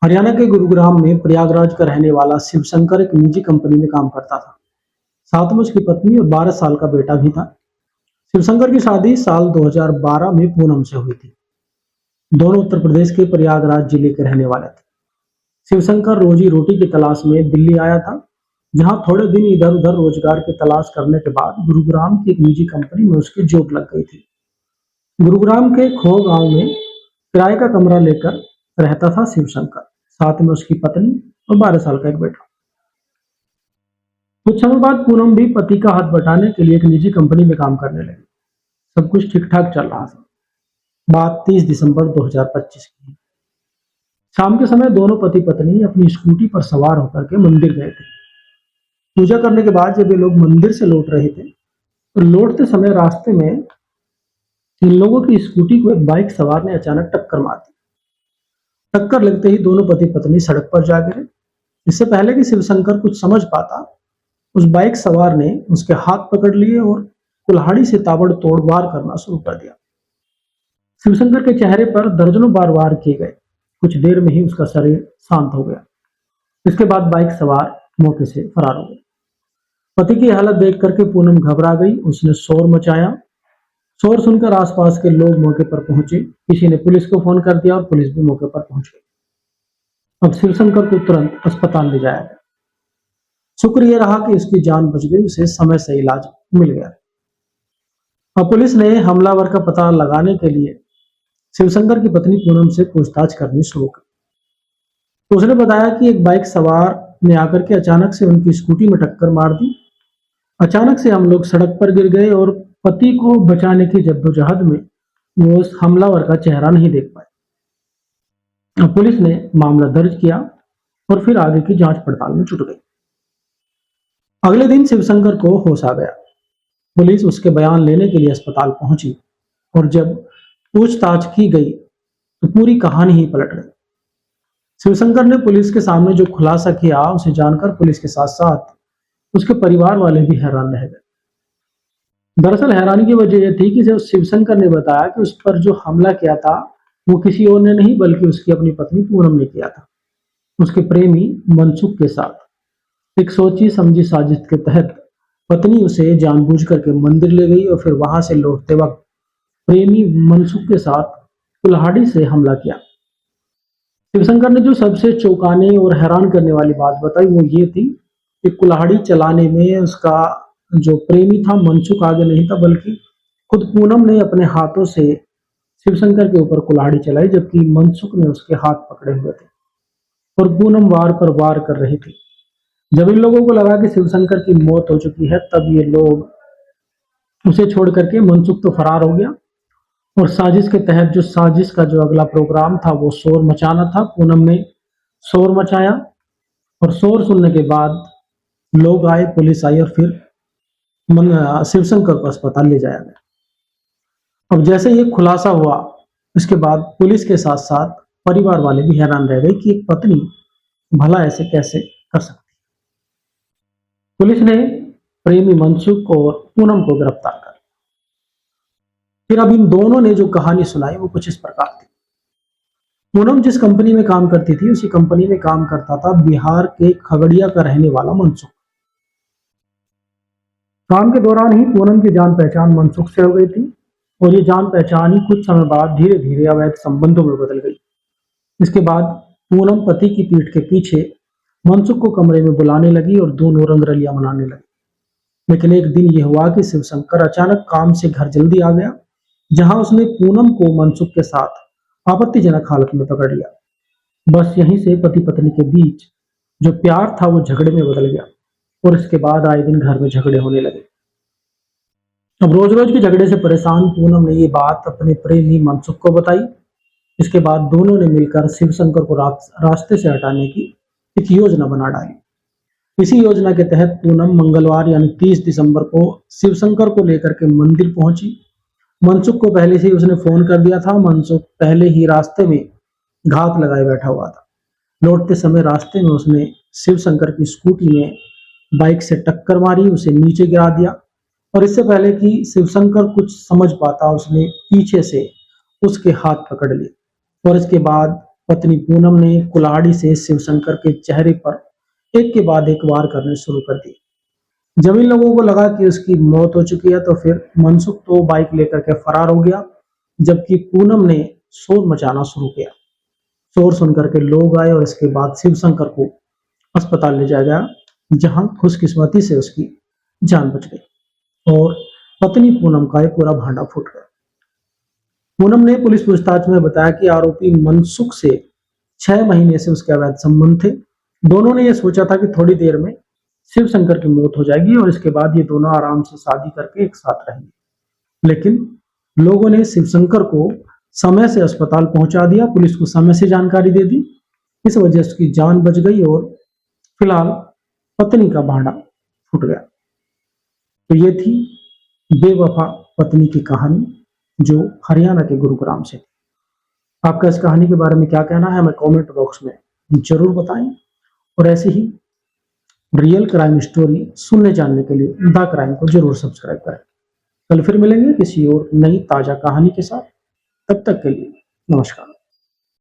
हरियाणा के गुरुग्राम में प्रयागराज का रहने वाला शिवशंकर एक निजी कंपनी में काम करता था। साथ में उसकी पत्नी और 12 साल का बेटा भी था। शिवशंकर की शादी साल 2012 में पूनम से हुई थी। दोनों उत्तर प्रदेश के प्रयागराज जिले के रहने वाले थे। शिवशंकर रोजी रोटी की तलाश में दिल्ली आया था, जहां थोड़े दिन इधर उधर रोजगार की तलाश करने के बाद गुरुग्राम की एक निजी कंपनी में उसकी जॉब लग गई थी। गुरुग्राम के खो गांव में किराए का कमरा लेकर रहता था शिवशंकर, साथ में उसकी पत्नी और 12 साल का एक बेटा। कुछ समय बाद पूनम भी पति का हाथ बटाने के लिए एक निजी कंपनी में काम करने लगी। सब कुछ ठीक ठाक चल रहा था। बात 30 दिसंबर 2025 की है। शाम के समय दोनों पति पत्नी अपनी स्कूटी पर सवार होकर के मंदिर गए थे। पूजा करने के बाद जब ये लोग मंदिर से लौट रहे थे, तो लौटते समय रास्ते में इन लोगों की स्कूटी को एक बाइक सवार ने अचानक टक्कर मार दी। टक्कर लगते ही दोनों पति पत्नी सड़क पर जा गिरे। इससे पहले कि शिवशंकर कुछ समझ पाता, उस बाइक सवार ने उसके हाथ पकड़ लिए और कुल्हाड़ी से ताबड़तोड़ वार करना शुरू कर दिया। शिवशंकर के चेहरे पर दर्जनों बार वार किए गए। कुछ देर में ही उसका शरीर शांत हो गया। इसके बाद बाइक सवार मौके से फरार हो गए। पति की हालत देख करके पूनम घबरा गई। उसने शोर मचाया। शोर सुनकर आसपास के लोग मौके पर पहुंचे। किसी ने पुलिस को फोन कर दिया और पुलिस भी मौके पर पहुंच गई। अब शिवशंकर को तुरंत अस्पताल ले जाया गया। शुक्र यह रहा कि उसकी जान बच गई, उसे समय से इलाज मिल गया। अब पुलिस ने हमलावर का पता लगाने के लिए शिवशंकर की पत्नी पूनम से पूछताछ करनी शुरू की। तो उसने बताया कि एक बाइक सवार ने आकर के अचानक से उनकी स्कूटी में टक्कर मार दी। अचानक से हम लोग सड़क पर गिर गए और पति को बचाने की जद्दोजहद में वो उस हमलावर का चेहरा नहीं देख पाए। अब पुलिस ने मामला दर्ज किया और फिर आगे की जांच पड़ताल में जुट गई। अगले दिन शिवशंकर को होश आ गया। पुलिस उसके बयान लेने के लिए अस्पताल पहुंची और जब पूछताछ की गई तो पूरी कहानी ही पलट गई। शिवशंकर ने पुलिस के सामने जो खुलासा किया, उसे जानकर पुलिस के साथ साथ उसके परिवार वाले भी हैरान रह गए। दरअसल हैरानी की वजह यह थी कि जब शिवशंकर ने बताया कि उस पर जो हमला किया था वो किसी और ने नहीं बल्कि उसकी अपनी पत्नी पूनम ने किया था। उसके प्रेमी मनसुख के साथ एक सोची समझी साजिश के तहत पत्नी उसे जानबूझ करके मंदिर ले गई और फिर वहां से लौटते वक्त प्रेमी मनसुख के साथ कुल्हाड़ी से हमला किया। शिवशंकर ने जो सबसे चौंकाने और हैरान करने वाली बात बताई वो ये थी कि कुल्हाड़ी चलाने में उसका जो प्रेमी था मनसुख आगे नहीं था, बल्कि खुद पूनम ने अपने हाथों से शिवशंकर के ऊपर कुल्हाड़ी चलाई, जबकि मनसुख ने उसके हाथ पकड़े हुए थे और पूनम वार पर वार कर रही थी। जब इन लोगों को लगा कि शिवशंकर की मौत हो चुकी है, तब ये लोग उसे छोड़ करके, मनसुख तो फरार हो गया और साजिश के तहत जो साजिश का जो अगला प्रोग्राम था वो शोर मचाना था। पूनम ने शोर मचाया और शोर सुनने के बाद लोग आए, पुलिस आई और फिर शिवशंकर को अस्पताल ले जाया गया। अब जैसे ये खुलासा हुआ, इसके बाद पुलिस के साथ साथ परिवार वाले भी हैरान रह गए कि एक पत्नी भला ऐसे कैसे कर सकती। पुलिस ने प्रेमी मनसुख और पूनम को गिरफ्तार कर। फिर अब इन दोनों ने जो कहानी सुनाई वो कुछ इस प्रकार थी। पूनम जिस कंपनी में काम करती थी, उसी कंपनी में काम करता था बिहार के खगड़िया का रहने वाला मनसुख। काम के दौरान ही पूनम की जान पहचान मनसुख से हो गई थी और ये जान पहचान ही कुछ समय बाद धीरे धीरे अवैध संबंधों में बदल गई। इसके बाद पूनम पति की पीठ के पीछे मनसुख को कमरे में बुलाने लगी और दोनों रंगरलियां मनाने लगी। लेकिन एक दिन यह हुआ कि शिवशंकर अचानक काम से घर जल्दी आ गया, जहां उसने पूनम को मनसुख के साथ आपत्तिजनक हालत में पकड़ लिया। बस यहीं से पति पत्नी के बीच जो प्यार था वो झगड़े में बदल गया और इसके बाद आए दिन घर में झगड़े होने लगे। अब रोज रोज के झगड़े से परेशान पूनम ने ये बात अपने प्रेमी मनसुख को बताई। इसके बाद दोनों ने मिलकर शिवशंकर को रास्ते से हटाने की एक योजना बना डाली। इसी योजना के तहत पूनम मंगलवार यानी 30 दिसंबर को शिवशंकर को लेकर के मंदिर पहुंची। मनसुख को पहले से ही उसने फोन कर दिया था। मनसुख पहले ही रास्ते में घात लगाए बैठा हुआ था। लौटते समय रास्ते में उसने शिवशंकर की स्कूटी में बाइक से टक्कर मारी, उसे नीचे गिरा दिया और इससे पहले कि शिवशंकर कुछ समझ पाता, उसने पीछे से उसके हाथ पकड़ लिए और इसके बाद पत्नी पूनम ने कुल्हाड़ी से शिवशंकर के चेहरे पर एक के बाद एक वार करने शुरू कर दिए। जब इन लोगों को लगा कि उसकी मौत हो चुकी है तो फिर मनसुख तो बाइक लेकर के फरार हो गया, जबकि पूनम ने शोर मचाना शुरू किया। शोर सुनकर के लोग आए और इसके बाद शिवशंकर को अस्पताल ले जाया गया, जहां खुशकिस्मती से उसकी जान बच गई और पत्नी पूनम का एक पूरा भांडा फूट गया। पूनम ने पुलिस पूछताछ में बताया कि आरोपी मनसुख से 6 महीने से उसके अवैध संबंध थे। दोनों ने यह सोचा था कि थोड़ी देर में शिवशंकर की मौत हो जाएगी और इसके बाद ये दोनों आराम से शादी करके एक साथ रहेंगे। लेकिन लोगों ने शिवशंकर को समय से अस्पताल पहुंचा दिया, पुलिस को समय से जानकारी दे दी। इस वजह से उसकी जान बच गई और फिलहाल पत्नी का भांडा फूट गया। तो ये थी बेवफा पत्नी की कहानी, जो हरियाणा के गुरुग्राम से थी। आपका इस कहानी के बारे में क्या कहना है, हमें कमेंट बॉक्स में जरूर बताएं और ऐसे ही रियल क्राइम स्टोरी सुनने जानने के लिए द क्राइम को जरूर सब्सक्राइब करें। कल फिर मिलेंगे किसी और नई ताजा कहानी के साथ। तब तक के लिए नमस्कार।